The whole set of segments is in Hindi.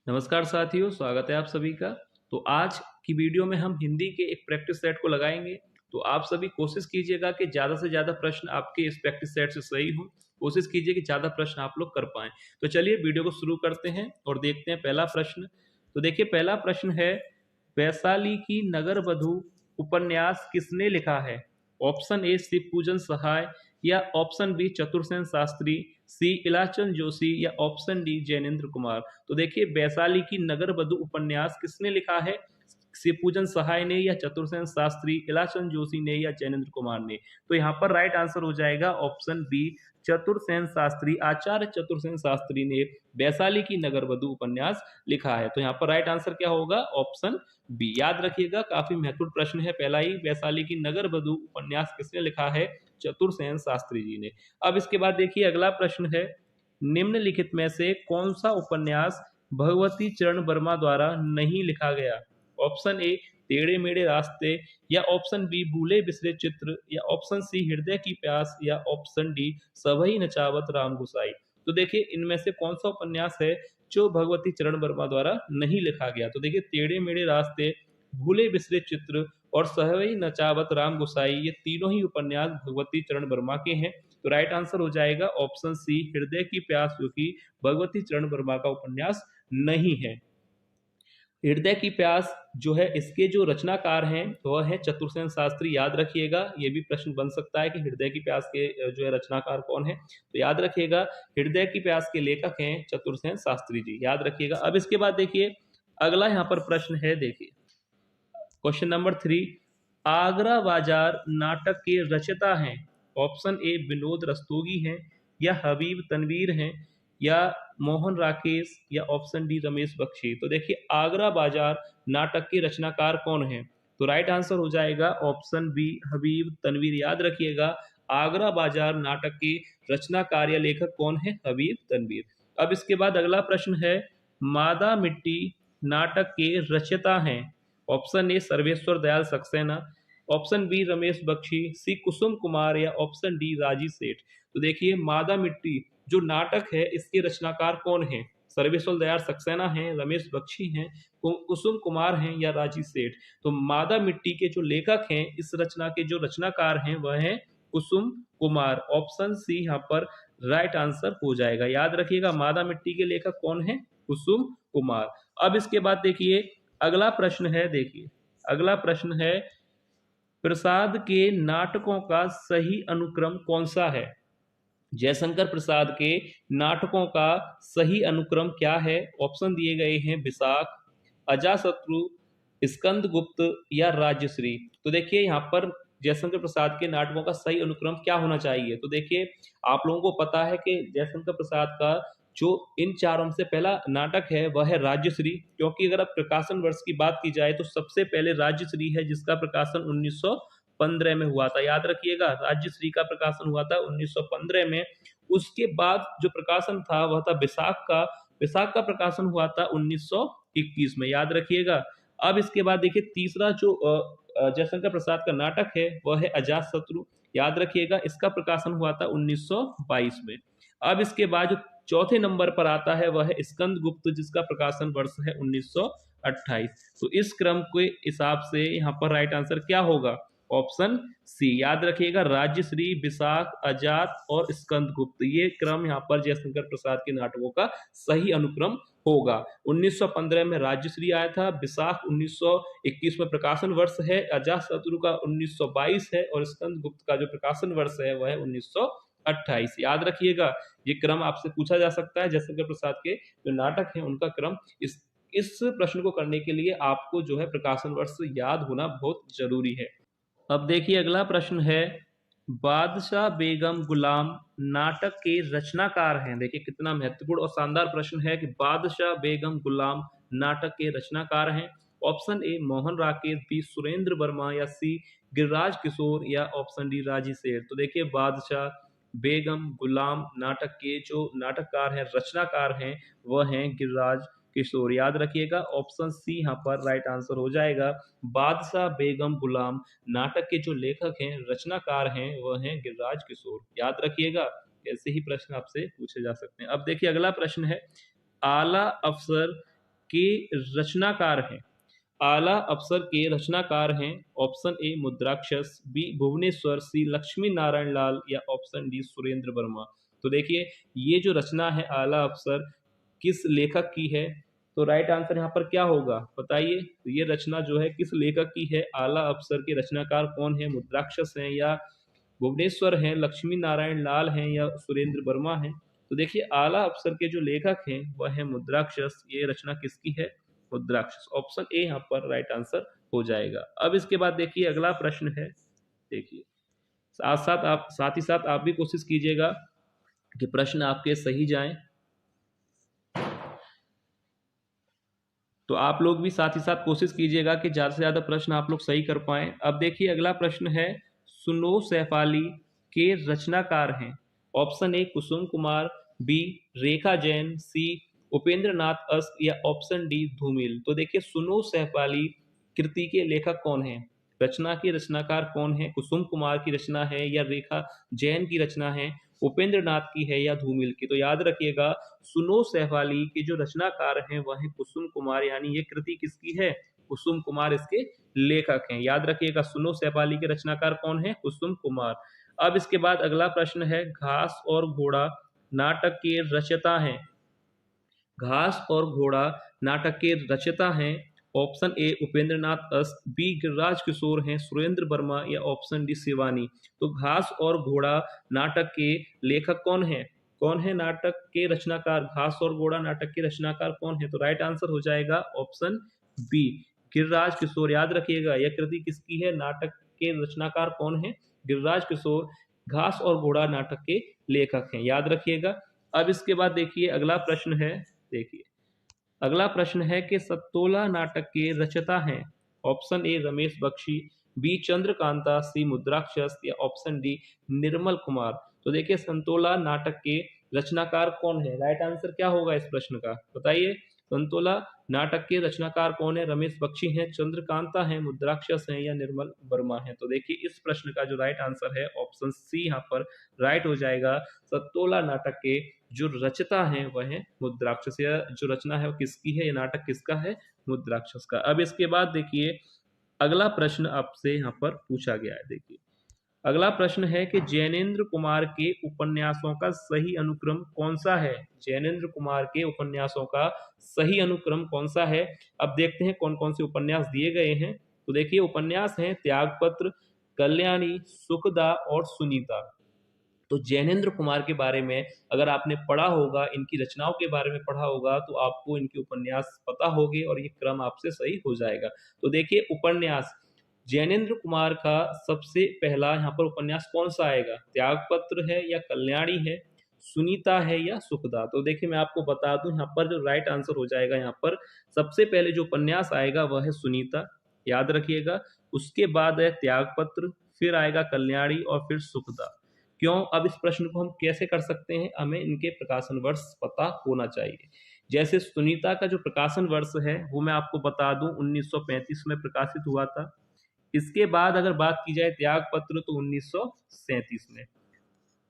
नमस्कार साथियों, स्वागत है आप सभी का। तो आज की वीडियो में हम हिंदी के एक प्रैक्टिस सेट को लगाएंगे। तो आप सभी कोशिश कीजिएगा कि ज़्यादा से ज़्यादा प्रश्न आपके इस प्रैक्टिस सेट से सही हों। कोशिश कीजिए कि ज़्यादा प्रश्न आप लोग कर पाएँ। तो चलिए वीडियो को शुरू करते हैं और देखते हैं पहला प्रश्न। तो देखिए पहला प्रश्न है, वैशाली की नगर वधू उपन्यास किसने लिखा है? ऑप्शन ए शिव पूजन सहाय, या ऑप्शन बी चतुरसेन शास्त्री, सी इलाचंद जोशी, या ऑप्शन डी जैनेन्द्र कुमार। तो देखिए वैशाली की नगर वधू उपन्यास किसने लिखा है? शिवपूजन सहाय ने, या चतुरसेन शास्त्री, इलाचंद जोशी ने, या जैनेन्द्र कुमार ने। तो यहाँ पर राइट आंसर हो जाएगा ऑप्शन बी चतुरसेन शास्त्री। आचार्य चतुरसेन शास्त्री ने वैशाली की नगर वधू उपन्यास लिखा है। तो यहाँ पर राइट आंसर क्या होगा? Option B. याद रखिएगा, काफी महत्वपूर्ण प्रश्न है पहला ही। वैशाली की नगर वधू उपन्यास किसने लिखा है? चतुरसेन शास्त्री जी ने। अब इसके बाद देखिए अगला प्रश्न है, निम्नलिखित में से कौन सा उपन्यास भगवती चरण वर्मा द्वारा नहीं लिखा गया? ऑप्शन ए टेढ़े मेढ़े रास्ते, या ऑप्शन बी भूले बिसरे चित्र, या ऑप्शन सी हृदय की प्यास, या ऑप्शन डी सभई नचावत राम गुसाई। तो देखिए इनमें से कौन सा उपन्यास है जो भगवती चरण वर्मा द्वारा नहीं लिखा गया? तो देखिए टेढ़े मेढ़े रास्ते, भूले बिसरे चित्र और सभई नचावत राम गुसाई, ये तीनों ही उपन्यास भगवती चरण वर्मा के हैं। तो राइट आंसर हो जाएगा ऑप्शन सी हृदय की प्यास, जो कि भगवती चरण वर्मा का उपन्यास नहीं है। हृदय की प्यास जो है, इसके जो रचनाकार हैं वह है चतुरसेन शास्त्री। याद रखिएगा, ये भी प्रश्न बन सकता है कि हृदय की प्यास के जो है रचनाकार कौन है। तो याद रखिएगा, हृदय की प्यास के लेखक हैं चतुरसेन शास्त्री जी। याद रखिएगा। अब इसके बाद देखिए अगला यहाँ पर प्रश्न है, देखिए क्वेश्चन नंबर 3, आगरा बाजार नाटक के रचयिता हैं? ऑप्शन ए विनोद रस्तोगी हैं, या हबीब तनवीर हैं, या मोहन राकेश, या ऑप्शन डी रमेश बख्शी। तो देखिए आगरा बाजार नाटक के रचनाकार कौन हैं? तो राइट आंसर हो जाएगा ऑप्शन बी हबीब तनवीर। याद रखिएगा, आगरा बाजार नाटक के रचनाकार या लेखक कौन है? हबीब तनवीर। अब इसके बाद अगला प्रश्न है, मादा मिट्टी नाटक के रचयिता हैं? Option A Sarveshwar Dayal Saxena, option B Ramesh Bakshi, C Kusum Kumar, या ऑप्शन डी राजी सेठ। तो देखिए मादा मिट्टी जो नाटक है इसके रचनाकार कौन है? सर्वेश्वर दयाल सक्सेना हैं, रमेश बख्शी हैं, कुसुम कुमार हैं, या राजी सेठ। तो मादा मिट्टी के जो लेखक हैं, इस रचना के जो रचनाकार हैं वह हैं कुसुम कुमार। ऑप्शन सी यहाँ पर राइट आंसर हो जाएगा। याद रखिएगा, मादा मिट्टी के लेखक कौन है? कुसुम कुमार। अब इसके बाद देखिए अगला प्रश्न है, देखिए अगला प्रश्न है, प्रसाद के नाटकों का सही अनुक्रम कौन सा है? जयशंकर प्रसाद के नाटकों का सही अनुक्रम क्या है? ऑप्शन दिए गए हैं विशाख, अजाशत्रु, स्कंदगुप्त, या राजश्री। तो देखिए यहाँ पर जयशंकर प्रसाद के नाटकों का सही अनुक्रम क्या होना चाहिए? तो देखिए आप लोगों को पता है कि जयशंकर प्रसाद का जो इन चारों में से पहला नाटक है वह है राजश्री। क्योंकि अगर अब प्रकाशन वर्ष की बात की जाए तो सबसे पहले राजश्री है जिसका प्रकाशन 1915 में हुआ था। याद रखिएगा, राज्यश्री का प्रकाशन हुआ था 1915 में। उसके बाद जो प्रकाशन था वह था विशाख का। विशाख का प्रकाशन हुआ था 1921 में। याद रखिएगा। अब इसके बाद देखिए तीसरा जो जयशंकर प्रसाद का नाटक है वह है अजातशत्रु। याद रखिएगा, इसका प्रकाशन हुआ था 1922 में। अब इसके बाद जो चौथे नंबर पर आता है वह है स्कंदगुप्त, जिसका प्रकाशन वर्ष है 1928। तो इस क्रम के हिसाब से यहाँ पर राइट आंसर क्या होगा? Option C. याद रखिएगा, राज्यश्री, विशाख, अजात और स्कंदगुप्त, ये क्रम यहाँ पर जयशंकर प्रसाद के नाटकों का सही अनुक्रम होगा। 1915 में राज्यश्री आया था, विशाख 1921 में प्रकाशन वर्ष है, अजातशत्रु का 1922 है, और स्कंदगुप्त का जो प्रकाशन वर्ष है वह है 1928। याद रखिएगा, ये क्रम आपसे पूछा जा सकता है। जयशंकर प्रसाद के जो नाटक है उनका क्रम। इस प्रश्न को करने के लिए आपको जो है प्रकाशन वर्ष याद होना बहुत जरूरी है। अब देखिए अगला प्रश्न है, बादशाह बेगम गुलाम नाटक के रचनाकार हैं? देखिए कितना महत्वपूर्ण और शानदार प्रश्न है कि बादशाह बेगम गुलाम नाटक के रचनाकार हैं। Option A Mohan Rakesh, B Surendra Verma, या सी गिरिराज किशोर, या ऑप्शन डी राजी शेर। तो देखिए बादशाह बेगम गुलाम नाटक के जो नाटककार हैं, रचनाकार हैं, वह हैं गिरिराज किशोर। याद रखिएगा, ऑप्शन सी यहाँ पर राइट आंसर हो जाएगा। बादशाह बेगम गुलाम नाटक के जो लेखक हैं, रचनाकार हैं, वह हैं गिरिराज किशोर। याद रखिएगा, ऐसे ही प्रश्न आपसे पूछे जा सकते हैं। अब देखिए अगला प्रश्न है, आला अफसर के रचनाकार हैं? आला अफसर के रचनाकार हैं। ऑप्शन ए मुद्राक्षस, बी भुवनेश्वर, सी लक्ष्मी नारायण लाल या ऑप्शन डी सुरेंद्र वर्मा। तो देखिए ये जो रचना है आला अफसर किस लेखक की है? तो राइट आंसर यहाँ पर क्या होगा बताइए। तो ये रचना जो है किस लेखक की है? आला अफसर के रचनाकार कौन है? मुद्राक्षस हैं या भुवनेश्वर हैं, लक्ष्मी नारायण लाल हैं या सुरेंद्र वर्मा हैं? तो देखिए आला अफसर के जो लेखक हैं वह है मुद्राक्षस। ये रचना किसकी है? मुद्राक्षस। ऑप्शन ए यहाँ पर राइट आंसर हो जाएगा। अब इसके बाद देखिए अगला प्रश्न है। देखिए साथ ही साथ आप भी कोशिश कीजिएगा कि प्रश्न आपके सही जाएं। तो आप लोग भी साथ ही साथ कोशिश कीजिएगा कि ज़्यादा से ज़्यादा प्रश्न आप लोग सही कर पाएं। अब देखिए अगला प्रश्न है, सुनो सैफाली के रचनाकार हैं। Option A Kusum Kumar, B Rekha Jain, C Upendra Nath Ashk या ऑप्शन डी धूमिल। तो देखिए सुनो सैफाली कृति के लेखक कौन हैं? रचना के रचनाकार कौन है? कुसुम कुमार की रचना है या रेखा जैन की रचना है, उपेंद्र नाथ की है या धूमिल की? तो याद रखिएगा सुनो सैफाली के जो रचनाकार हैं वह है कुसुम कुमार, यानी ये कृति किसकी है? कुसुम कुमार इसके लेखक हैं। याद रखिएगा सुनो सैफाली के रचनाकार कौन है? कुसुम कुमार। अब इसके बाद अगला प्रश्न है, घास और घोड़ा नाटक के रचयिता हैं। घास और घोड़ा नाटक के रचयिता हैं। ऑप्शन ए उपेंद्र नाथ अस्त, बी गिरिराज किशोर हैं, सुरेंद्र वर्मा या ऑप्शन डी शिवानी। तो घास और घोड़ा नाटक के लेखक कौन है? कौन है नाटक के रचनाकार? घास और घोड़ा नाटक के रचनाकार कौन है? तो राइट आंसर हो जाएगा ऑप्शन बी गिरिराज किशोर। याद रखिएगा यह कृति किसकी है? नाटक के रचनाकार कौन है? गिरिराज किशोर। घास और घोड़ा नाटक के लेखक हैं, याद रखिएगा। अब इसके बाद देखिए अगला प्रश्न है। देखिए अगला प्रश्न है कि सत्तोला नाटक के रचयिता हैं। Option A Ramesh Bakshi, B Chandrakanta, C Mudrarakshasa या ऑप्शन डी निर्मल कुमार। तो देखिए संतोला नाटक के रचनाकार कौन है? राइट आंसर क्या होगा इस प्रश्न का बताइए। संतोला नाटक के रचनाकार कौन है? रमेश बख्शी हैं, चंद्रकांता हैं, मुद्राक्षस हैं या निर्मल वर्मा हैं? तो देखिए इस प्रश्न का जो राइट आंसर है ऑप्शन सी यहाँ पर राइट हो जाएगा। सत्तोला नाटक के जो रचयिता हैं वह है मुद्राक्षस। या जो रचना है वो किसकी है? ये नाटक किसका है? मुद्राक्षस का। अब इसके बाद देखिए अगला प्रश्न आपसे यहाँ पर पूछा गया है। देखिए अगला प्रश्न है कि जैनेन्द्र कुमार के उपन्यासों का सही अनुक्रम कौन सा है? जैनेन्द्र कुमार के उपन्यासों का सही अनुक्रम कौन सा है? अब देखते हैं कौन कौन से उपन्यास दिए गए हैं। तो देखिए उपन्यास हैं त्यागपत्र, कल्याणी, सुखदा और सुनीता। तो जैनेन्द्र कुमार के बारे में अगर आपने पढ़ा होगा, इनकी रचनाओं के बारे में पढ़ा होगा, तो आपको इनके उपन्यास पता होंगे और ये क्रम आपसे सही हो जाएगा। तो देखिए उपन्यास जैनेन्द्र कुमार का सबसे पहला यहाँ पर उपन्यास कौन सा आएगा? त्यागपत्र है या कल्याणी है, सुनीता है या सुखदा? तो देखिए मैं आपको बता दूं यहाँ पर जो राइट आंसर हो जाएगा, यहाँ पर सबसे पहले जो उपन्यास आएगा वह है सुनीता, याद रखिएगा। उसके बाद है त्यागपत्र, फिर आएगा कल्याणी और फिर सुखदा। क्यों? अब इस प्रश्न को हम कैसे कर सकते हैं? हमें इनके प्रकाशन वर्ष पता होना चाहिए। जैसे सुनीता का जो प्रकाशन वर्ष है वो मैं आपको बता दूं 1935 में प्रकाशित हुआ था। इसके बाद अगर बात की जाए त्यागपत्र तो 1937 में,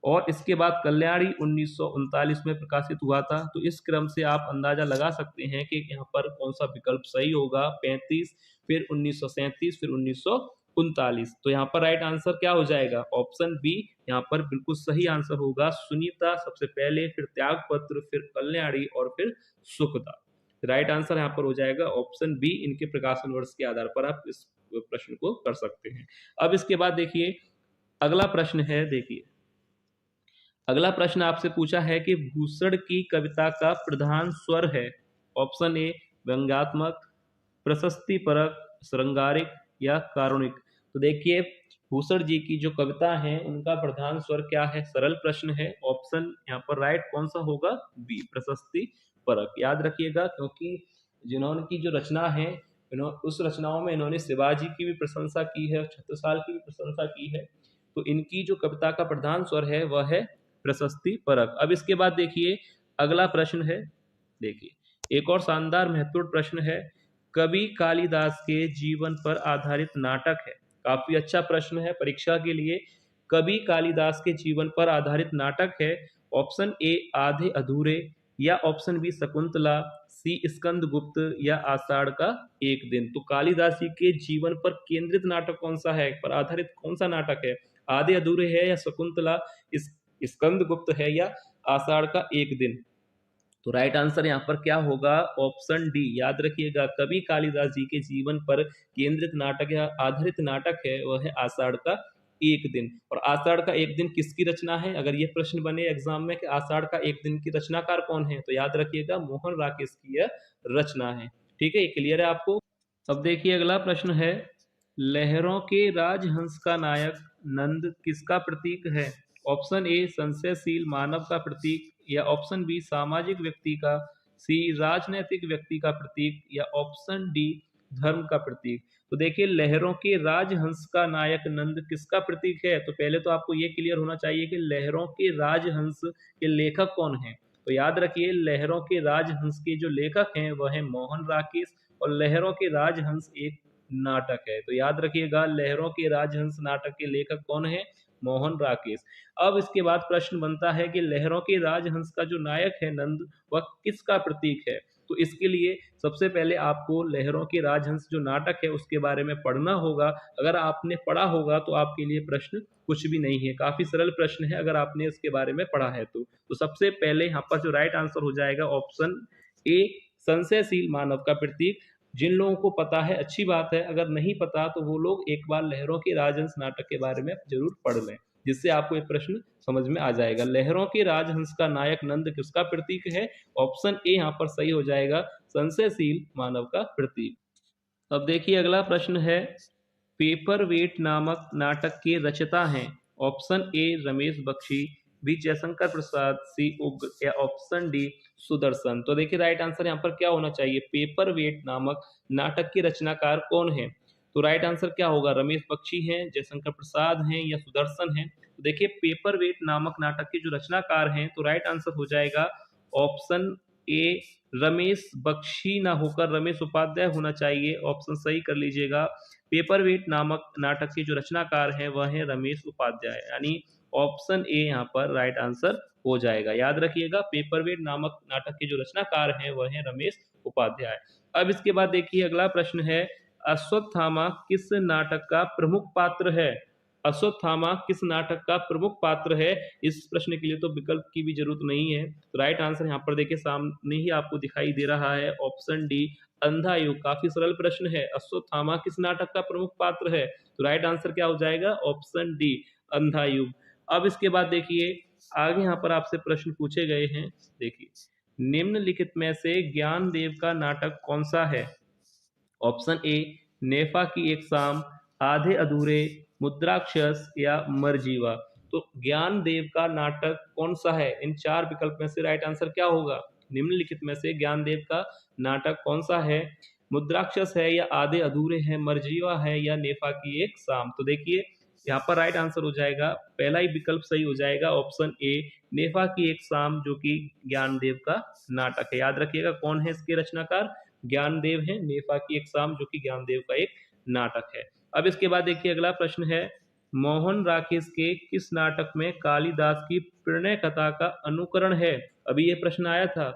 और इसके बाद कल्याणी 1939 में प्रकाशित हुआ था। तो इस क्रम से आप अंदाजा लगा सकते हैं कि यहाँ पर कौन सा विकल्प सही होगा। 35, फिर 1937, फिर 1939। तो यहाँ पर राइट आंसर क्या हो जाएगा? ऑप्शन बी यहाँ पर बिल्कुल सही आंसर होगा। सुनीता सबसे पहले, फिर त्यागपत्र, फिर कल्याणी और फिर सुखदा। राइट आंसर यहाँ पर हो जाएगा ऑप्शन बी। इनके प्रकाशन वर्ष के आधार पर आप इस प्रश्न को कर सकते हैं। अब इसके बाद देखिए अगला प्रश्न है। देखिए अगला प्रश्न आपसे पूछा है कि भूषण की कविता का प्रधान स्वर है। ऑप्शन ए व्यंग्यात्मक, प्रशस्ति परक, श्रृंगारिक या कारुणिक। तो देखिए भूषण जी की जो कविता है उनका प्रधान स्वर क्या है? सरल प्रश्न है। ऑप्शन यहाँ पर राइट कौन सा होगा? बी प्रशस्ति परक। याद रखिएगा क्योंकि जिन्होंने की जो रचना है उस रचनाओं में इन्होंने शिवाजी की भी प्रशंसा की है, छत्रसाल की भी प्रशंसा की है। तो इनकी जो कविता का प्रधान स्वर है वह है प्रशस्ति परक। अब इसके बाद देखिए अगला प्रश्न है। देखिए एक और शानदार महत्वपूर्ण प्रश्न है, कवि कालिदास के जीवन पर आधारित नाटक है। काफी अच्छा प्रश्न है परीक्षा के लिए। कवि कालिदास के जीवन पर आधारित नाटक है। ऑप्शन ए आधे अधूरे, या ऑप्शन बी शकुंतला, सी स्कंदगुप्त या आषाढ़ का एक दिन। तो कालिदास जी के जीवन पर केंद्रित नाटक कौन सा है, पर आधारित कौन सा नाटक है? आधे अधूरे है या शकुंतला, स्कंदगुप्त है या आषाढ़ का एक दिन? तो राइट आंसर यहाँ पर क्या होगा? Option D. याद रखिएगा, कवि कालिदास जी के जीवन पर केंद्रित नाटक या आधारित नाटक है वह है आषाढ़ का एक दिन। और आषाढ़ का एक दिन किसकी रचना है? अगर ये प्रश्न बने एग्जाम में कि आषाढ़ का एक दिन की रचनाकार कौन है, तो याद रखिएगा मोहन राकेश की यह रचना है। ठीक है, ये क्लियर है आपको? अब देखिए अगला प्रश्न है, लहरों के राजहंस का नायक नंद किसका प्रतीक है? ऑप्शन ए संशयशील मानव का प्रतीक, या ऑप्शन बी सामाजिक व्यक्ति का, सी राजनैतिक व्यक्ति का प्रतीक, या ऑप्शन डी धर्म का प्रतीक। तो देखिए लहरों के राजहंस का नायक नंद किसका प्रतीक है? तो पहले तो आपको ये क्लियर होना चाहिए कि लहरों के राजहंस के लेखक कौन हैं। तो याद रखिए लहरों के राजहंस के जो लेखक हैं वह है मोहन राकेश, और लहरों के राजहंस एक नाटक है। तो याद रखिएगा लहरों के राजहंस नाटक के लेखक कौन है? मोहन राकेश। अब इसके बाद प्रश्न बनता है कि लहरों के राजहंस का जो नायक है नंद, वह किसका प्रतीक है? तो इसके लिए सबसे पहले आपको लहरों के राजहंस जो नाटक है उसके बारे में पढ़ना होगा। अगर आपने पढ़ा होगा तो आपके लिए प्रश्न कुछ भी नहीं है, काफी सरल प्रश्न है अगर आपने इसके बारे में पढ़ा है तो सबसे पहले यहाँ पर जो राइट आंसर हो जाएगा ऑप्शन ए संशयशील मानव का प्रतीक। जिन लोगों को पता है अच्छी बात है, अगर नहीं पता तो वो लोग एक बार लहरों के राजहंस नाटक के बारे में जरूर पढ़ लें, जिससे आपको एक प्रश्न समझ में आ जाएगा। लहरों के राजहंस का नायक नंद किसका प्रतीक है? ऑप्शन ए यहाँ पर सही हो जाएगा, संशयशील मानव का प्रतीक। अब देखिए अगला प्रश्न है, पेपर वेट नामक नाटक के रचयिता हैं? Option A Ramesh Bakshi, B Jaishankar Prasad, C Ugra, या ऑप्शन डी सुदर्शन। तो देखिए राइट आंसर यहाँ पर क्या होना चाहिए? पेपर वेट नामक नाटक के रचनाकार कौन है? तो राइट आंसर क्या होगा? रमेश बख्शी हैं, जयशंकर प्रसाद हैं, या सुदर्शन हैं? तो देखिए पेपर वेट नामक नाटक के जो रचनाकार हैं, तो राइट आंसर हो जाएगा ऑप्शन ए रमेश बख्शी ना होकर रमेश उपाध्याय होना चाहिए। ऑप्शन सही कर लीजिएगा। पेपर वेट नामक नाटक के जो रचनाकार हैं वह है रमेश उपाध्याय, यानी ऑप्शन ए यहाँ पर राइट आंसर हो जाएगा। याद रखिएगा पेपर वेट नामक नाटक के जो रचनाकार हैं वह है रमेश उपाध्याय। अब इसके बाद देखिए अगला प्रश्न है, अश्वत्थामा किस नाटक का प्रमुख पात्र है? अश्वत्थामा किस नाटक का प्रमुख पात्र है? इस प्रश्न के लिए तो विकल्प की भी जरूरत नहीं है। तो राइट आंसर यहाँ पर देखिए सामने ही आपको दिखाई दे रहा है, ऑप्शन डी अंधा युग। काफी सरल प्रश्न है, अश्वत्थामा किस नाटक का प्रमुख पात्र है? तो राइट आंसर क्या हो जाएगा? ऑप्शन डी अंधा युग। अब इसके बाद देखिए आगे यहाँ पर आपसे प्रश्न पूछे गए हैं। देखिए निम्नलिखित में से ज्ञानदेव का नाटक कौन सा है? ऑप्शन ए नेफा की एक शाम, आधे अधूरे, मुद्राक्षस, या मरजीवा। तो ज्ञानदेव का नाटक कौन सा है? इन चार विकल्प में से राइट आंसर क्या होगा? निम्नलिखित में से ज्ञानदेव का नाटक कौन सा है? मुद्राक्षस है, या आधे अधूरे हैं, मरजीवा है, या नेफा की एक शाम। तो देखिए यहाँ पर राइट आंसर हो जाएगा, पहला ही विकल्प सही हो जाएगा, ऑप्शन ए नेफा की एक शाम, जो कि ज्ञानदेव का नाटक है। याद रखिएगा कौन है इसके रचनाकार? ज्ञानदेव है। नेफा की एक शाम जो कि ज्ञानदेव का एक नाटक है। अब इसके बाद देखिए अगला प्रश्न है, मोहन राकेश के किस नाटक में कालिदास की प्रणय कथा का अनुकरण है? अभी ये प्रश्न आया था,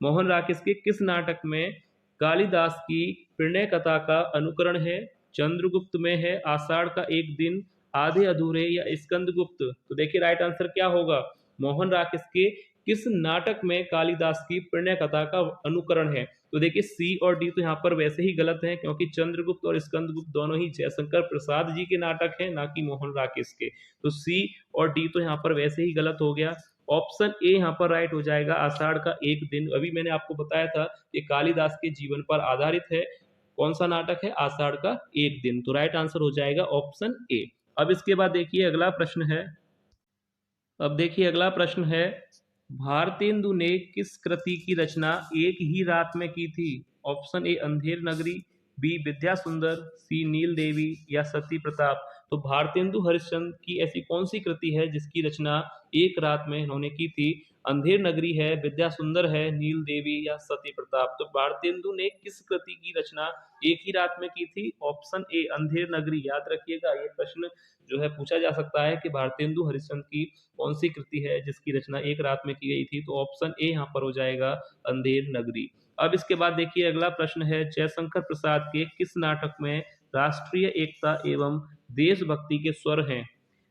मोहन राकेश के किस नाटक में कालिदास की प्रणय कथा का अनुकरण है? चंद्रगुप्त में है, आषाढ़ का एक दिन, आधे अधूरे, या स्कंदगुप्त। तो देखिए राइट आंसर क्या होगा? मोहन राकेश के किस नाटक में कालिदास की प्रणय कथा का अनुकरण है? तो देखिए सी और डी तो यहाँ पर वैसे ही गलत हैं, क्योंकि चंद्रगुप्त और स्कंदगुप्त दोनों ही जयशंकर प्रसाद जी के नाटक हैं, ना कि मोहन राकेश के। तो सी और डी तो यहाँ पर वैसे ही गलत हो गया। ऑप्शन ए यहाँ पर राइट हो जाएगा, आषाढ़ का एक दिन। अभी मैंने आपको बताया था कि कालिदास के जीवन पर आधारित है। कौन सा नाटक है? आषाढ़ का एक दिन। तो राइट आंसर हो जाएगा ऑप्शन ए। अब इसके बाद देखिए अगला प्रश्न है, अब देखिए अगला प्रश्न है, भारतेंदु ने किस कृति की रचना एक ही रात में की थी? Option A Andher Nagari, B विद्या सुंदर, सी नील देवी, या सती प्रताप। तो भारतेंदु हरिश्चंद्र की ऐसी कौन सी कृति है जिसकी रचना एक रात में इन्होंने की थी? अंधेर नगरी है, विद्या सुंदर है, नील देवी, या सती प्रताप। तो भारतेंदु ने किस कृति की रचना एक ही रात में की थी? Option A Andher Nagari. याद रखिएगा ये प्रश्न जो है पूछा जा सकता है कि भारतेंदु हरिश्चंद्र की कौन सी कृति है जिसकी रचना एक रात में की गई थी? तो ऑप्शन ए यहाँ पर हो जाएगा अंधेर नगरी। अब इसके बाद देखिए अगला प्रश्न है, जयशंकर प्रसाद के किस नाटक में राष्ट्रीय एकता एवं देशभक्ति के स्वर हैं?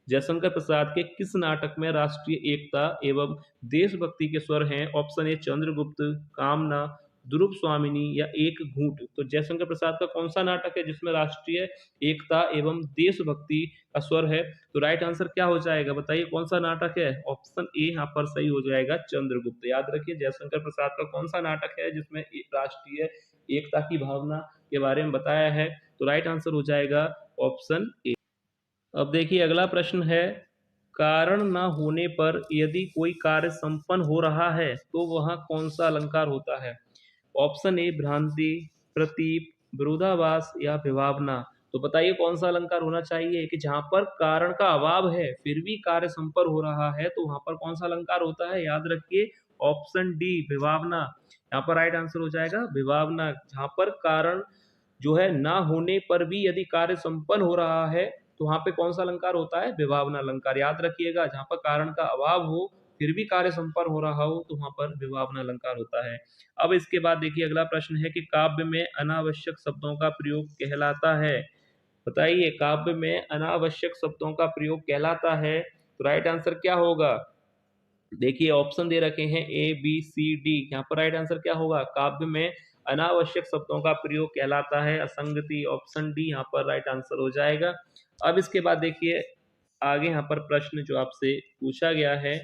जयशंकर प्रसाद के किस नाटक में राष्ट्रीय एकता एवं देशभक्ति के स्वर हैं? ऑप्शन ए चंद्रगुप्त, कामना, ध्रुव स्वामिनी या एक घूंट। तो जयशंकर प्रसाद का कौन सा नाटक है जिसमें राष्ट्रीय एकता एवं देशभक्ति का स्वर है? तो राइट आंसर क्या हो जाएगा, बताइए कौन सा नाटक है? ऑप्शन ए यहाँ पर सही हो जाएगा, चंद्रगुप्त। याद रखिए जयशंकर प्रसाद का कौन सा नाटक है जिसमें राष्ट्रीय एकता की भावना के बारे में बताया है? तो राइट आंसर हो जाएगा ऑप्शन ए। अब देखिए अगला प्रश्न है, कारण न होने पर यदि कोई कार्य संपन्न हो रहा है तो वह कौन सा अलंकार होता है? ऑप्शन ए भ्रांति, प्रतीप, विरोधाभास या विभावना। तो बताइए कौन सा अलंकार होना चाहिए कि जहां पर कारण का अभाव है फिर भी कार्य संपन्न हो रहा है, तो वहां पर कौन सा अलंकार होता है? याद रखिए ऑप्शन डी विभावना। यहाँ पर राइट आंसर हो जाएगा विभावना। जहां पर कारण जो है ना होने पर भी यदि कार्य संपन्न हो रहा है तो वहां पे कौन सा अलंकार होता है? विभावना अलंकार। याद रखिएगा जहां पर कारण का अभाव हो फिर भी कार्य संपन्न हो रहा हो तो वहां पर विभावना अलंकार होता है। अब इसके बाद देखिए अगला प्रश्न है कि काव्य में अनावश्यक शब्दों का प्रयोग कहलाता है। बताइए काव्य में अनावश्यक शब्दों का प्रयोग कहलाता है, तो राइट आंसर क्या होगा? देखिए ऑप्शन दे रखे हैं ए बी सी डी। यहाँ पर राइट आंसर क्या होगा? काव्य में अनावश्यक शब्दों का प्रयोग कहलाता है असंगति। ऑप्शन डी यहाँ पर राइट आंसर हो जाएगा। अब इसके बाद देखिए आगे यहाँ पर प्रश्न जो आपसे पूछा गया है,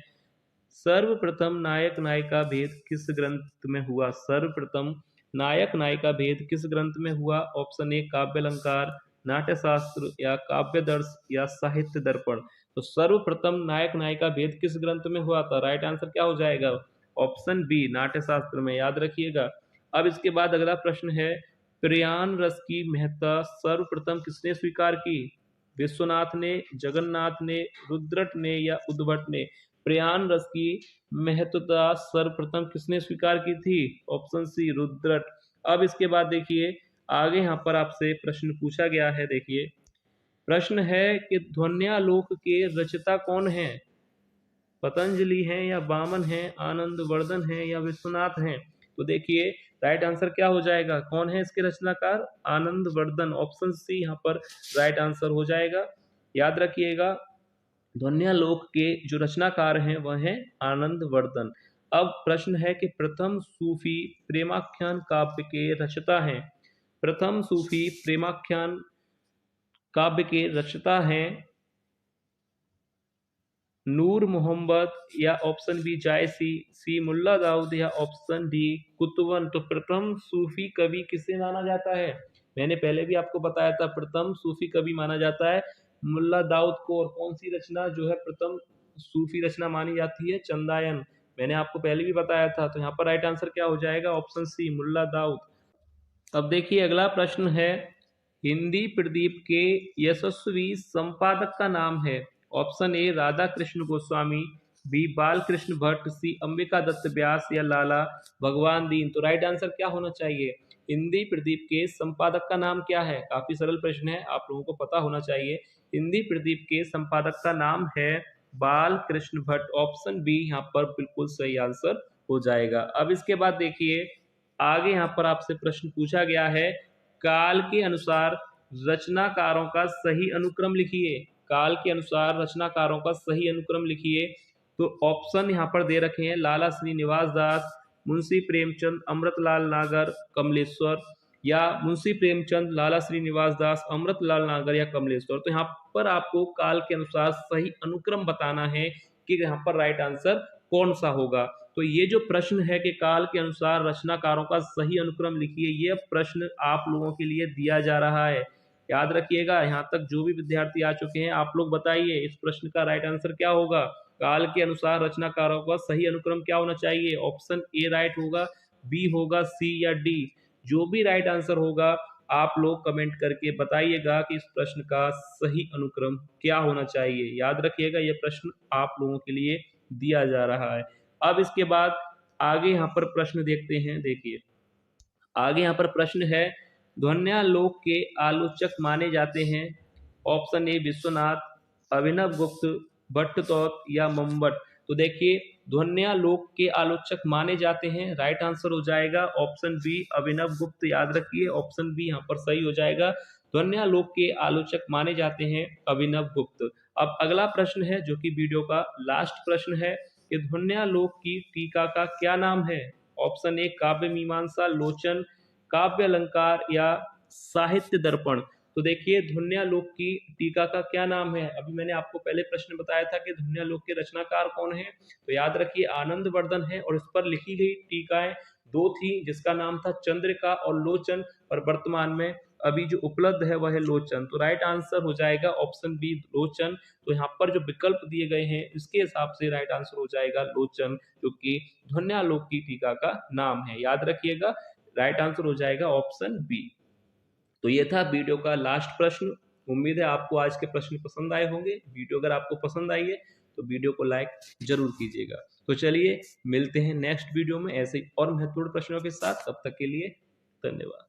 सर्वप्रथम नायक नायिका भेद किस ग्रंथ में हुआ? सर्वप्रथम नायक नायिका भेद किस ग्रंथ में हुआ? ऑप्शन ए काव्य अलंकार, नाट्यशास्त्र या काव्यदर्श या साहित्य दर्पण। तो सर्वप्रथम नायक नायिका भेद किस ग्रंथ में हुआ था? राइट आंसर क्या हो जाएगा? ऑप्शन बी नाट्यशास्त्र में। याद रखिएगा। अब इसके बाद अगला प्रश्न है, प्रयाण रस की महत्ता सर्वप्रथम किसने स्वीकार की? विश्वनाथ ने, जगन्नाथ ने, रुद्रट ने या उद्भट ने? प्रयाण रस की महत्ता सर्वप्रथम किसने स्वीकार की थी? Option C Rudrata. अब इसके बाद देखिए आगे यहाँ पर आपसे प्रश्न पूछा गया है। देखिए प्रश्न है कि ध्वन्यालोक के रचयिता कौन है? पतंजलि हैं या वामन हैं, आनंदवर्धन हैं या विश्वनाथ हैं? तो देखिए राइट आंसर क्या हो जाएगा? कौन है इसके रचनाकार? आनंदवर्धन। ऑप्शन सी यहाँ पर राइट आंसर हो जाएगा। याद रखिएगा ध्वन्यालोक के जो रचनाकार हैं वह हैं आनंदवर्धन। अब प्रश्न है कि प्रथम सूफी प्रेमाख्यान काव्य के रचयिता हैं। प्रथम सूफी प्रेमाख्यान काव्य के रचयिता हैं नूर मोहम्मद या ऑप्शन बी जायसी, सी मुल्ला दाऊद या ऑप्शन डी कुतुबन। तो प्रथम सूफी कवि किसे माना जाता है? मैंने पहले भी आपको बताया था प्रथम सूफी कवि माना जाता है मुल्ला दाऊद को। और कौन सी रचना जो है प्रथम सूफी रचना मानी जाती है? चंदायन। मैंने आपको पहले भी बताया था। तो यहाँ पर राइट आंसर क्या हो जाएगा? Option C Mulla Daud. अब देखिए अगला प्रश्न है, हिंदी प्रदीप के यशस्वी संपादक का नाम है। Option A Radha Krishna Goswami, B Balkrishna Bhatt, C Ambika Datt Vyas या लाला भगवान दीन। तो राइट आंसर क्या होना चाहिए? हिंदी प्रदीप के संपादक का नाम क्या है? काफी सरल प्रश्न है, आप लोगों को पता होना चाहिए। हिंदी प्रदीप के संपादक का नाम है बालकृष्ण भट्ट। ऑप्शन बी यहाँ पर बिल्कुल सही आंसर हो जाएगा। अब इसके बाद देखिए आगे यहाँ पर आपसे प्रश्न पूछा गया है, काल के अनुसार रचनाकारों का सही अनुक्रम लिखिए। काल के अनुसार रचनाकारों का सही अनुक्रम लिखिए। तो ऑप्शन यहाँ पर दे रखे हैं, लाला श्रीनिवास दास, मुंशी प्रेमचंद, अमृतलाल नागर, कमलेश्वर, या मुंशी प्रेमचंद, लाला श्रीनिवास दास, अमृतलाल नागर या कमलेश्वर। तो यहाँ पर आपको काल के अनुसार सही अनुक्रम बताना है कि यहाँ पर राइट आंसर कौन सा होगा। तो ये जो प्रश्न है कि काल के अनुसार रचनाकारों का सही अनुक्रम लिखिए, ये प्रश्न आप लोगों के लिए दिया जा रहा है। याद रखिएगा यहाँ तक जो भी विद्यार्थी आ चुके हैं आप लोग बताइए इस प्रश्न का राइट आंसर क्या होगा? काल के अनुसार रचनाकारों का सही अनुक्रम क्या होना चाहिए? ऑप्शन ए राइट होगा, बी होगा, सी या डी। जो भी राइट आंसर होगा आप लोग कमेंट करके बताइएगा कि इस प्रश्न का सही अनुक्रम क्या होना चाहिए। याद रखिएगा ये प्रश्न आप लोगों के लिए दिया जा रहा है। अब इसके बाद आगे यहाँ पर प्रश्न देखते हैं। देखिए आगे यहाँ पर प्रश्न है, ध्वन्यालोक के आलोचक माने जाते हैं। ऑप्शन ए विश्वनाथ, अभिनव गुप्त, भट्टतोत या मंबट। तो देखिए ध्वन्यालोक के आलोचक माने जाते हैं, राइट आंसर हो जाएगा ऑप्शन बी अभिनव गुप्त। याद रखिए ऑप्शन बी यहाँ पर सही हो जाएगा, ध्वन्यालोक के आलोचक माने जाते हैं अभिनव गुप्त। अब अगला प्रश्न है जो कि वीडियो का लास्ट प्रश्न है कि ध्वन्यालोक की टीका का क्या नाम है। ऑप्शन ए काव्य मीमांसा, लोचन, काव्य अलंकार या साहित्य दर्पण। तो देखिए ध्वन्यालोक की टीका का क्या नाम है। अभी मैंने आपको पहले प्रश्न बताया था कि ध्वन्यालोक के रचनाकार कौन है, तो याद रखिए आनंदवर्धन है, और इस पर लिखी गई टीकाएं दो थी जिसका नाम था चंद्रिका और लोचन, और वर्तमान में अभी जो उपलब्ध है वह है लोचन। तो राइट आंसर हो जाएगा ऑप्शन बी लोचन। तो यहाँ पर जो विकल्प दिए गए हैं इसके हिसाब से राइट आंसर हो जाएगा लोचन, जो कि ध्वन्यालोक की टीका का नाम है। याद रखिएगा राइट आंसर हो जाएगा ऑप्शन बी। तो ये था वीडियो का लास्ट प्रश्न। उम्मीद है आपको आज के प्रश्न पसंद आए होंगे। वीडियो अगर आपको पसंद आई है तो वीडियो को लाइक जरूर कीजिएगा। तो चलिए मिलते हैं नेक्स्ट वीडियो में ऐसे और महत्वपूर्ण प्रश्नों के साथ। तब तक के लिए धन्यवाद।